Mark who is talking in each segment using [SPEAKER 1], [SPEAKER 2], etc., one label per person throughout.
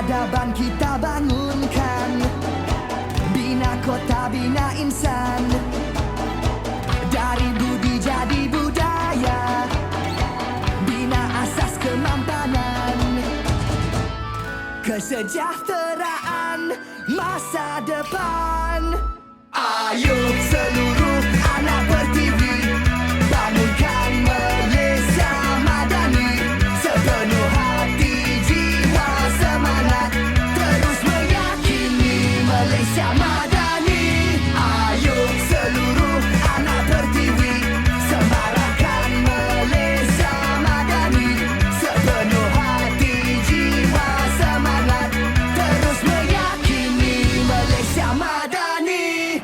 [SPEAKER 1] Peradaban kita bangunkan, bina kota, bina insan. Dari budi jadi budaya, bina asas kemampanan. Kesejahteraan masa depan. Ayo seluruh anak Pertiwi, bangunkan Malaysia Madani. Sepenuh hati, jiwa, semangat, terus meyakini Malaysia Madani. Ayo seluruh anak Pertiwi, semarakkan Malaysia Madani. Sepenuh hati, jiwa, semangat, terus meyakini Malaysia Madani.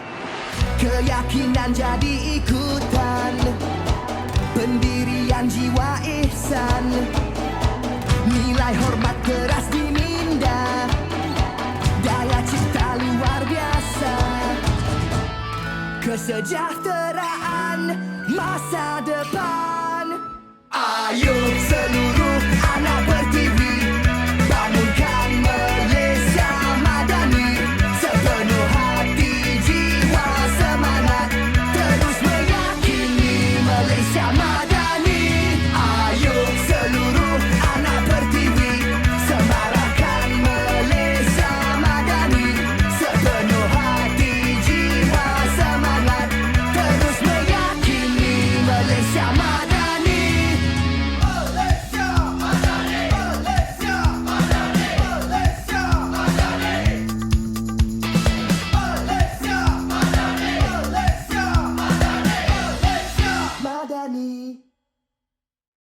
[SPEAKER 1] Keyakinan jadi ikutan, pendirian jiwa ihsan, nilai hormat keras diminda, daya cipta luar biasa. Kesejahteraan masa depan.